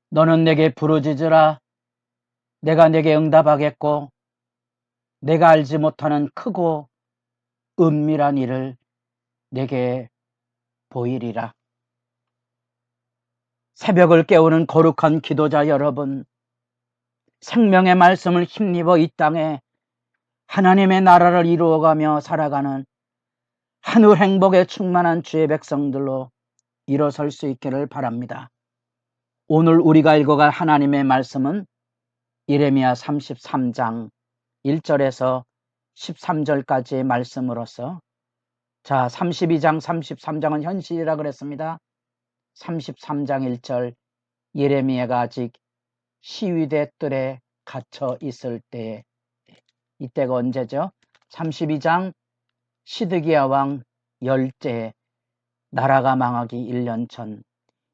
너는 내게 부르짖으라. 내가 내게 응답하겠고 내가 알지 못하는 크고 은밀한 일을 내게 보이리라. 새벽을 깨우는 거룩한 기도자 여러분, 생명의 말씀을 힘입어 이 땅에 하나님의 나라를 이루어가며 살아가는 하늘 행복에 충만한 주의 백성들로 일어설 수 있기를 바랍니다. 오늘 우리가 읽어갈 하나님의 말씀은 예레미야 33장 1절에서 13절까지의 말씀으로서 32장 33장은 현실이라 그랬습니다. 33장 1절 예레미야가 아직 시위대 뜰에 갇혀 있을 때, 이때가 언제죠? 32장 시드기야 왕 열째 나라가 망하기 1년 전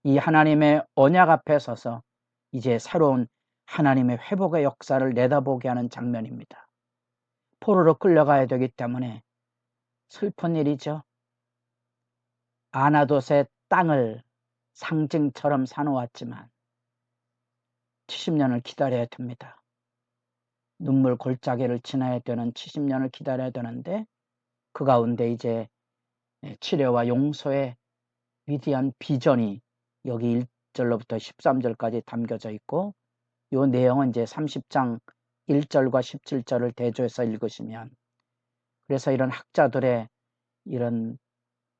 이 하나님의 언약 앞에 서서 이제 새로운 하나님의 회복의 역사를 내다보게 하는 장면입니다. 포로로 끌려가야 되기 때문에 슬픈 일이죠. 아나돗의 땅을 상징처럼 사놓았지만 70년을 기다려야 됩니다. 눈물 골짜기를 지나야 되는 70년을 기다려야 되는데 그 가운데 이제 치료와 용서의 위대한 비전이 여기 1절로부터 13절까지 담겨져 있고 이 내용은 이제 30장 1절과 17절을 대조해서 읽으시면, 그래서 이런 학자들의 이런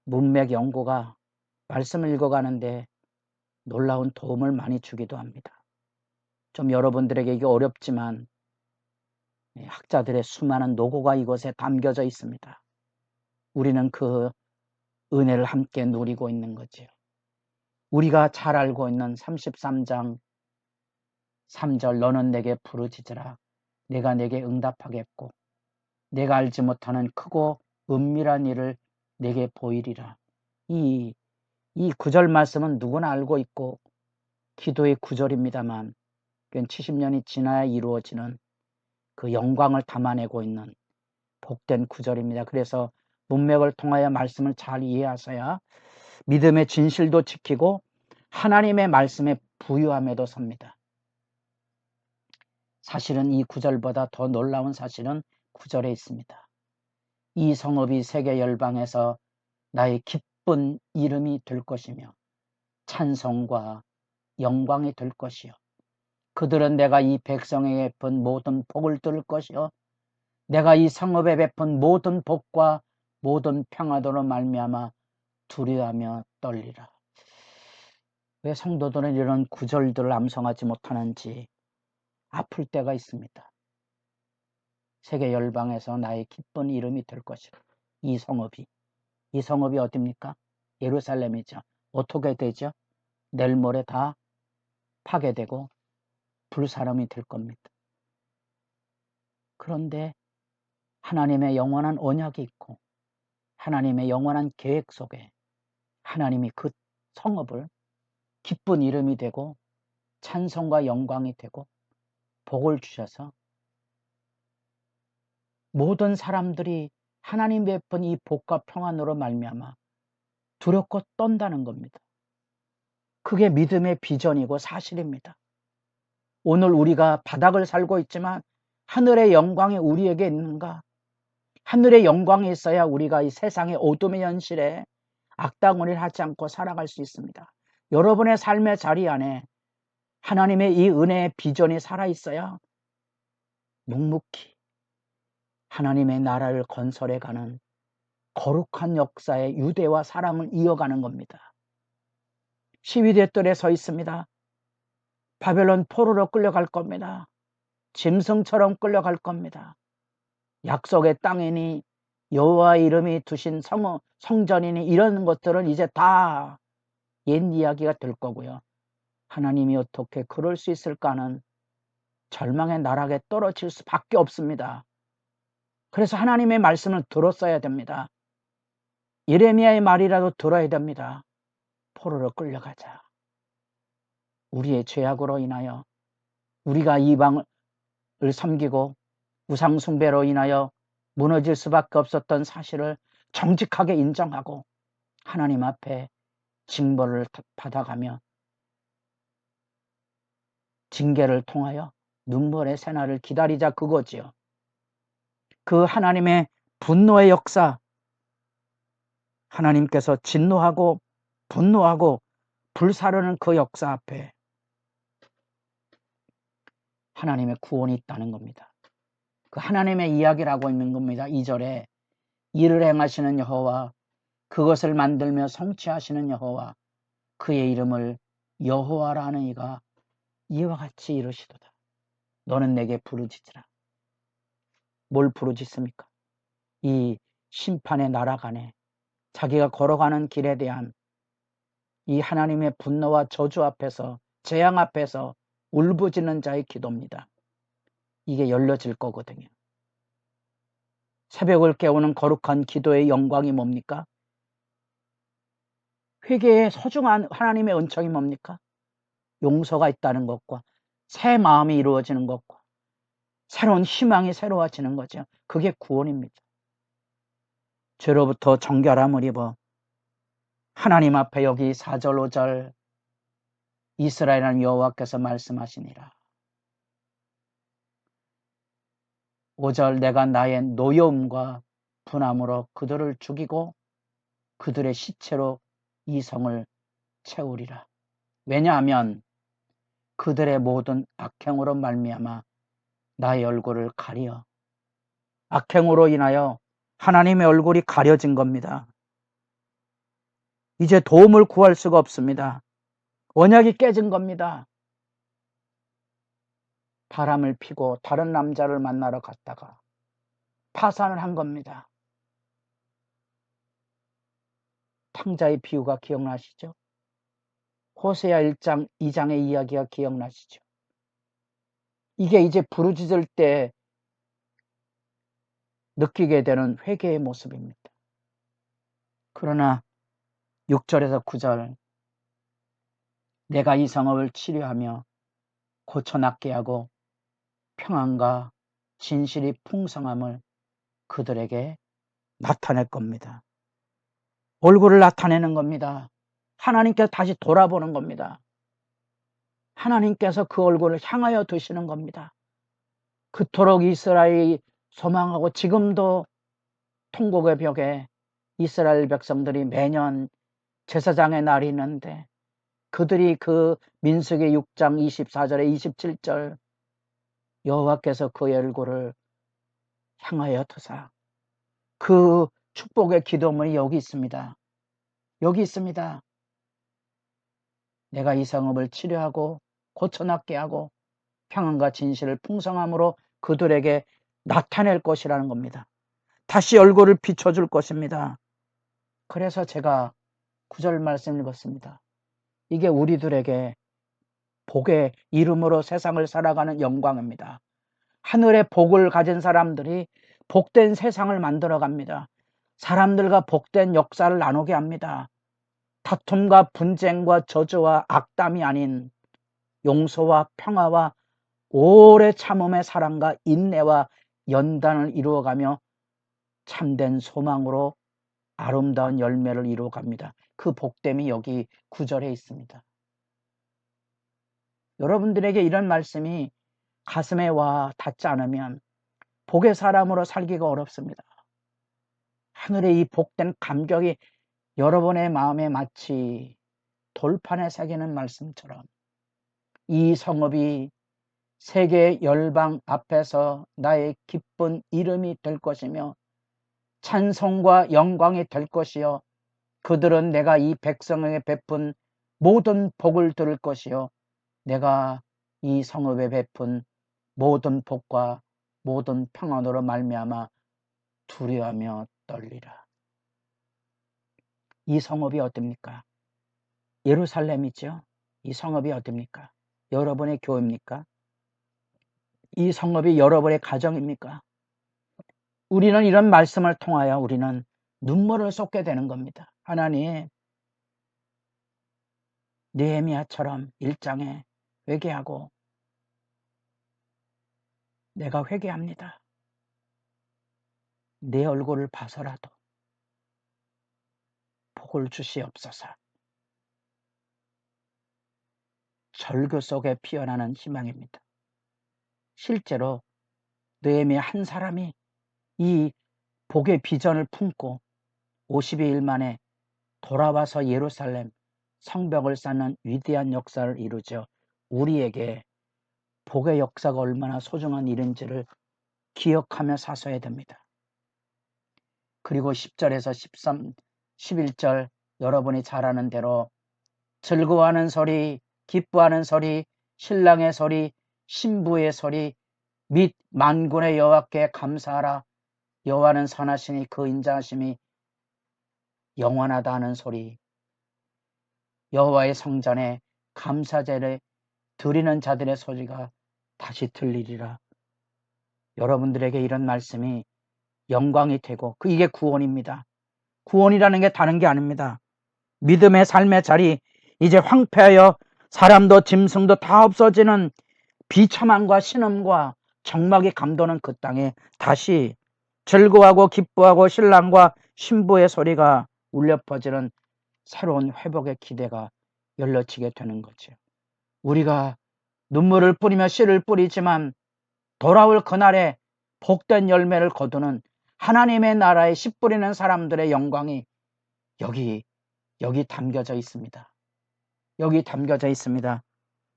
문맥 연구가 말씀을 읽어가는데 놀라운 도움을 많이 주기도 합니다. 좀 여러분들에게 이게 어렵지만 학자들의 수많은 노고가 이곳에 담겨져 있습니다. 우리는 그 은혜를 함께 누리고 있는 거죠. 우리가 잘 알고 있는 33장 3절 너는 내게 부르짖으라. 내가 내게 응답하겠고 내가 알지 못하는 크고 은밀한 일을 내게 보이리라. 이 9절 말씀은 누구나 알고 있고 기도의 9절입니다만 70년이 지나야 이루어지는 그 영광을 담아내고 있는 복된 9절입니다. 그래서 문맥을 통하여 말씀을 잘 이해하셔야 믿음의 진실도 지키고 하나님의 말씀에 부유함에도 섭니다. 사실은 이 9절보다 더 놀라운 사실은 9절에 있습니다. 이 성읍이 세계 열방에서 나의 기쁜 이름이 될 것이며 찬송과 영광이 될 것이요 그들은 내가 이 백성에게 베푼 모든 복을 들을 것이요 내가 이 성읍에 베푼 모든 복과 모든 평화도로 말미암아 두려워하며 떨리라. 왜 성도들은 이런 구절들을 암송하지 못하는지 아플 때가 있습니다. 세계 열방에서 나의 기쁜 이름이 될 것이라. 이 성읍이 어디입니까? 예루살렘이죠. 어떻게 되죠? 내일 모레 다 파괴되고 불사람이 될 겁니다. 그런데 하나님의 영원한 언약이 있고 하나님의 영원한 계획 속에 하나님이 그 성읍을 기쁜 이름이 되고 찬송과 영광이 되고 복을 주셔서 모든 사람들이 하나님 베푼 이 복과 평안으로 말미암아 두렵고 떤다는 겁니다. 그게 믿음의 비전이고 사실입니다. 오늘 우리가 바닥을 살고 있지만 하늘의 영광이 우리에게 있는가? 하늘의 영광이 있어야 우리가 이 세상의 어둠의 현실에 악당을 하지 않고 살아갈 수 있습니다. 여러분의 삶의 자리 안에 하나님의 이 은혜의 비전이 살아있어야 묵묵히 하나님의 나라를 건설해가는 거룩한 역사의 유대와 사랑을 이어가는 겁니다. 시위대 뜰에 서 있습니다. 바벨론 포로로 끌려갈 겁니다. 짐승처럼 끌려갈 겁니다. 약속의 땅이니 여호와 이름이 두신 성전이니 이런 것들은 이제 다 옛 이야기가 될 거고요. 하나님이 어떻게 그럴 수 있을까 하는 절망의 나락에 떨어질 수밖에 없습니다. 그래서 하나님의 말씀을 들었어야 됩니다. 예레미야의 말이라도 들어야 됩니다. 포로로 끌려가자. 우리의 죄악으로 인하여 우리가 이방을 섬기고 우상 숭배로 인하여 무너질 수밖에 없었던 사실을 정직하게 인정하고 하나님 앞에 징벌을 받아가며 징계를 통하여 눈물의 새날을 기다리자 그거지요. 그 하나님의 분노의 역사, 하나님께서 진노하고 분노하고 불사르는 그 역사 앞에 하나님의 구원이 있다는 겁니다. 그 하나님의 이야기라고 있는 겁니다. 2절에 이를 행하시는 여호와, 그것을 만들며 성취하시는 여호와, 그의 이름을 여호와라 하는 이가 이와 같이 이르시도다. 너는 내게 부르짖으라. 뭘 부르짖습니까? 이 심판의 나라간에 자기가 걸어가는 길에 대한 이 하나님의 분노와 저주 앞에서, 재앙 앞에서 울부짖는 자의 기도입니다. 이게 열려질 거거든요. 새벽을 깨우는 거룩한 기도의 영광이 뭡니까? 회개의 소중한 하나님의 은총이 뭡니까? 용서가 있다는 것과 새 마음이 이루어지는 것과 새로운 희망이 새로워지는 거죠. 그게 구원입니다. 죄로부터 정결함을 입어 하나님 앞에 여기 4절 5절 이스라엘은 여호와께서 말씀하시니라. 5절 내가 나의 노여움과 분함으로 그들을 죽이고 그들의 시체로 이 성을 채우리라. 왜냐하면 그들의 모든 악행으로 말미암아 나의 얼굴을 가려. 악행으로 인하여 하나님의 얼굴이 가려진 겁니다. 이제 도움을 구할 수가 없습니다. 언약이 깨진 겁니다. 바람을 피고 다른 남자를 만나러 갔다가 파산을 한 겁니다. 탕자의 비유가 기억나시죠? 호세아 1장 2장의 이야기가 기억나시죠? 이게 이제 부르짖을 때 느끼게 되는 회개의 모습입니다. 그러나 6절에서 9절 내가 이 성읍을 치료하며 고쳐 낫게 하고 평안과 진실이 풍성함을 그들에게 나타낼 겁니다. 얼굴을 나타내는 겁니다. 하나님께서 다시 돌아보는 겁니다. 하나님께서 그 얼굴을 향하여 두시는 겁니다. 그토록 이스라엘이 소망하고 지금도 통곡의 벽에 이스라엘 백성들이 매년 제사장의 날이 있는데 그들이 그 민수기 6장 24절에 27절 여호와께서 그의 얼굴을 향하여 두사 그 축복의 기도문이 여기 있습니다. 여기 있습니다. 내가 이 성읍을 치료하고 고쳐낫게 하고 평안과 진실을 풍성함으로 그들에게 나타낼 것이라는 겁니다. 다시 얼굴을 비춰줄 것입니다. 그래서 제가 9절 말씀 읽었습니다. 이게 우리들에게 복의 이름으로 세상을 살아가는 영광입니다. 하늘의 복을 가진 사람들이 복된 세상을 만들어갑니다. 사람들과 복된 역사를 나누게 합니다. 다툼과 분쟁과 저주와 악담이 아닌 용서와 평화와 오래 참음의 사랑과 인내와 연단을 이루어가며 참된 소망으로 아름다운 열매를 이루어갑니다. 그 복됨이 여기 9절에 있습니다. 여러분들에게 이런 말씀이 가슴에 와 닿지 않으면 복의 사람으로 살기가 어렵습니다. 하늘의 이 복된 감격이 여러분의 마음에 마치 돌판에 새기는 말씀처럼 이 성읍이 세계 열방 앞에서 나의 기쁜 이름이 될 것이며 찬송과 영광이 될 것이요 그들은 내가 이 백성에게 베푼 모든 복을 들을 것이요 내가 이 성읍에 베푼 모든 복과 모든 평안으로 말미암아 두려워하며 떨리라. 이 성읍이 어딥니까? 예루살렘이죠. 이 성읍이 어딥니까? 여러분의 교회입니까? 이 성읍이 여러분의 가정입니까? 우리는 이런 말씀을 통하여 우리는 눈물을 쏟게 되는 겁니다. 하나님, 느헤미야처럼 1장에 회개하고 내가 회개합니다. 내 얼굴을 봐서라도 복을 주시옵소서. 절규 속에 피어나는 희망입니다. 실제로 느헤미야 한 사람이 이 복의 비전을 품고 52일 만에 돌아와서 예루살렘 성벽을 쌓는 위대한 역사를 이루죠. 우리에게 복의 역사가 얼마나 소중한 일인지를 기억하며 사서야 됩니다. 그리고 10절에서 13, 11절 여러분이 잘 아는 대로 즐거워하는 소리, 기뻐하는 소리, 신랑의 소리, 신부의 소리, 및 만군의 여호와께 감사하라. 여호와는 선하시니 그 인자하심이 영원하다 하는 소리, 여호와의 성전에 감사제를 드리는 자들의 소리가 다시 들리리라. 여러분들에게 이런 말씀이 영광이 되고 이게 구원입니다. 구원이라는 게 다른 게 아닙니다. 믿음의 삶의 자리, 이제 황폐하여 사람도 짐승도 다 없어지는 비참함과 신음과 적막이 감도는 그 땅에 다시 즐거워하고 기뻐하고 신랑과 신부의 소리가 울려 퍼지는 새로운 회복의 기대가 열려지게 되는 거죠. 우리가 눈물을 뿌리며 씨를 뿌리지만 돌아올 그날에 복된 열매를 거두는 하나님의 나라에 씨 뿌리는 사람들의 영광이 여기 담겨져 있습니다. 여기 담겨져 있습니다.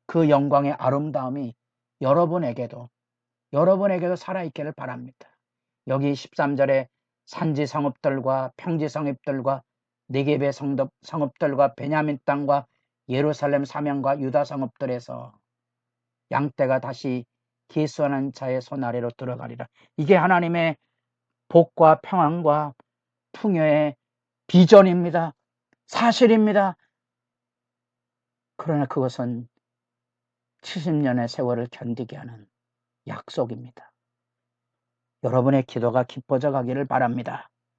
그 영광의 아름다움이 여러분에게도 살아있기를 바랍니다. 여기 13절에 산지 성읍들과 평지 성읍들과 네겝의 성읍들과 베냐민 땅과 예루살렘 사명과 유다 성읍들에서 양떼가 다시 기수하는 자의 손 아래로 들어가리라. 이게 하나님의 복과 평안과 풍요의 비전입니다. 사실입니다. 그러나 그것은 70년의 세월을 견디게 하는 약속입니다. 여러분의 기도가 깊어져 가기를 바랍니다.